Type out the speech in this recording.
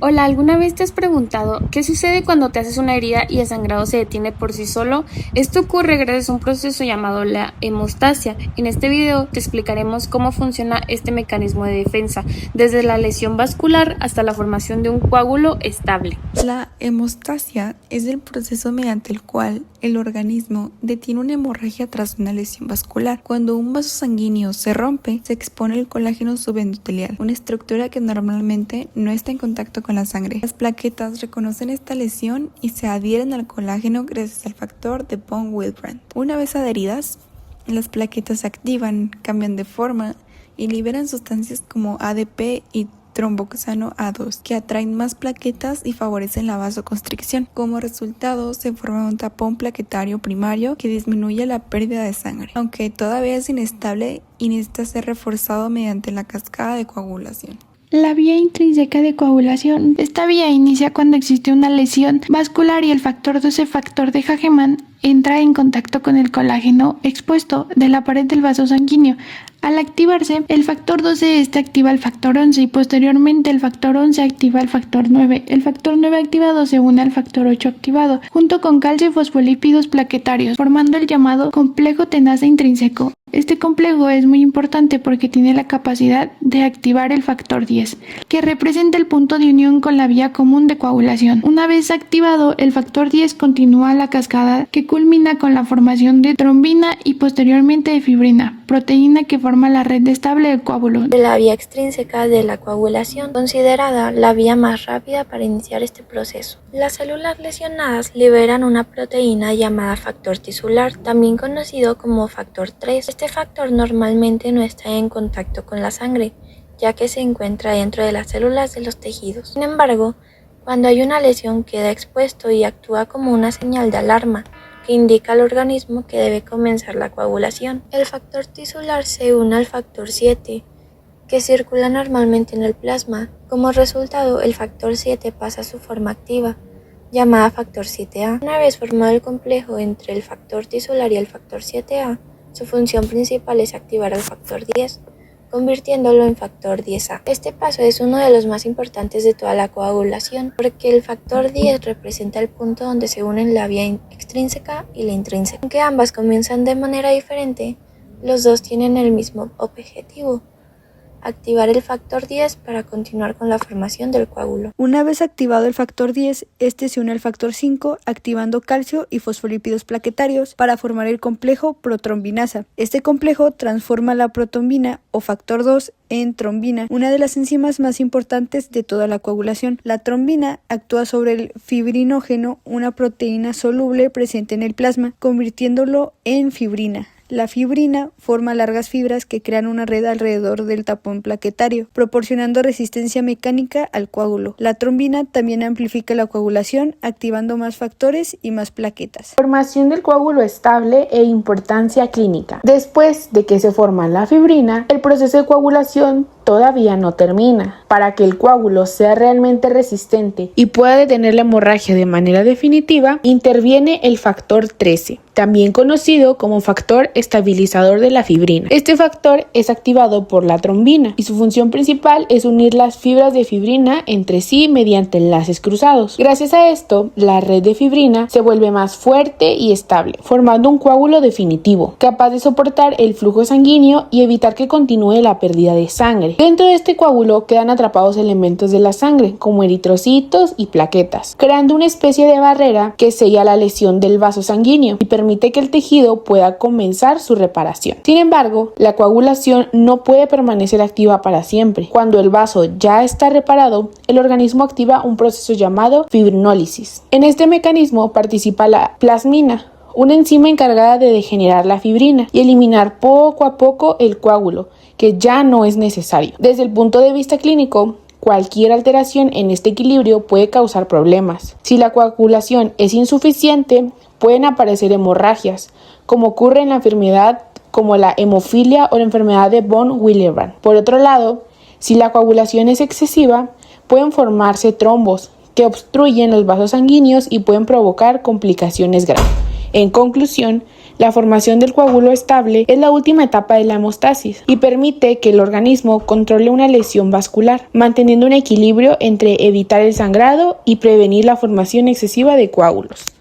Hola, ¿alguna vez te has preguntado qué sucede cuando te haces una herida y el sangrado se detiene por sí solo? Esto ocurre gracias a un proceso llamado la hemostasia. En este video te explicaremos cómo funciona este mecanismo de defensa, desde la lesión vascular hasta la formación de un coágulo estable. La hemostasia es el proceso mediante el cual el organismo detiene una hemorragia tras una lesión vascular. Cuando un vaso sanguíneo se rompe, se expone el colágeno subendotelial, una estructura que normalmente no está en contacto con la sangre. Las plaquetas reconocen esta lesión y se adhieren al colágeno gracias al factor de von Willebrand. Una vez adheridas, las plaquetas se activan, cambian de forma y liberan sustancias como ADP y tromboxano A2, que atraen más plaquetas y favorecen la vasoconstricción. Como resultado, se forma un tapón plaquetario primario que disminuye la pérdida de sangre, aunque todavía es inestable y necesita ser reforzado mediante la cascada de coagulación. La vía intrínseca de coagulación. Esta vía inicia cuando existe una lesión vascular y el factor 12, factor de Hagemann, entra en contacto con el colágeno expuesto de la pared del vaso sanguíneo. Al activarse, el factor 12 activa el factor 11 y posteriormente el factor 11 activa el factor 9. El factor 9 activado se une al factor 8 activado, junto con calcio y fosfolípidos plaquetarios, formando el llamado complejo tenaza intrínseco. Este complejo es muy importante porque tiene la capacidad de activar el factor 10, que representa el punto de unión con la vía común de coagulación. Una vez activado, el factor 10 continúa la cascada que culmina con la formación de trombina y posteriormente de fibrina, proteína que forma la red estable del coágulo. La vía extrínseca de la coagulación, considerada la vía más rápida para iniciar este proceso. Las células lesionadas liberan una proteína llamada factor tisular, también conocido como factor 3. Este factor normalmente no está en contacto con la sangre, ya que se encuentra dentro de las células de los tejidos. Sin embargo, cuando hay una lesión queda expuesto y actúa como una señal de alarma que indica al organismo que debe comenzar la coagulación. El factor tisular se une al factor 7, que circula normalmente en el plasma. Como resultado, el factor 7 pasa a su forma activa, llamada factor 7A. Una vez formado el complejo entre el factor tisular y el factor 7A, su función principal es activar al factor 10, convirtiéndolo en factor 10A. Este paso es uno de los más importantes de toda la coagulación, porque el factor 10 representa el punto donde se unen la vía extrínseca y la intrínseca. Aunque ambas comienzan de manera diferente, los dos tienen el mismo objetivo: activar el factor 10 para continuar con la formación del coágulo. Una vez activado el factor 10, este se une al factor 5, activando calcio y fosfolípidos plaquetarios para formar el complejo protrombinasa. Este complejo transforma la protrombina o factor 2 en trombina, una de las enzimas más importantes de toda la coagulación. La trombina actúa sobre el fibrinógeno, una proteína soluble presente en el plasma, convirtiéndolo en fibrina. La fibrina forma largas fibras que crean una red alrededor del tapón plaquetario, proporcionando resistencia mecánica al coágulo. La trombina también amplifica la coagulación, activando más factores y más plaquetas. Formación del coágulo estable e importancia clínica. Después de que se forma la fibrina, el proceso de coagulación todavía no termina. Para que el coágulo sea realmente resistente y pueda detener la hemorragia de manera definitiva, interviene el factor 13, también conocido como factor estabilizador de la fibrina. Este factor es activado por la trombina y su función principal es unir las fibras de fibrina entre sí mediante enlaces cruzados. Gracias a esto, la red de fibrina se vuelve más fuerte y estable, formando un coágulo definitivo, capaz de soportar el flujo sanguíneo y evitar que continúe la pérdida de sangre. Dentro de este coágulo quedan atrapados elementos de la sangre, como eritrocitos y plaquetas, creando una especie de barrera que sella la lesión del vaso sanguíneo y permite que el tejido pueda comenzar su reparación. Sin embargo, la coagulación no puede permanecer activa para siempre. Cuando el vaso ya está reparado, el organismo activa un proceso llamado fibrinólisis. En este mecanismo participa la plasmina, una enzima encargada de degenerar la fibrina y eliminar poco a poco el coágulo, que ya no es necesario. Desde el punto de vista clínico, cualquier alteración en este equilibrio puede causar problemas. Si la coagulación es insuficiente, pueden aparecer hemorragias, como ocurre en la enfermedad como la hemofilia o la enfermedad de von Willebrand. Por otro lado, si la coagulación es excesiva, pueden formarse trombos que obstruyen los vasos sanguíneos y pueden provocar complicaciones graves. En conclusión, La formación del coágulo estable es la última etapa de la hemostasis y permite que el organismo controle una lesión vascular, manteniendo un equilibrio entre evitar el sangrado y prevenir la formación excesiva de coágulos.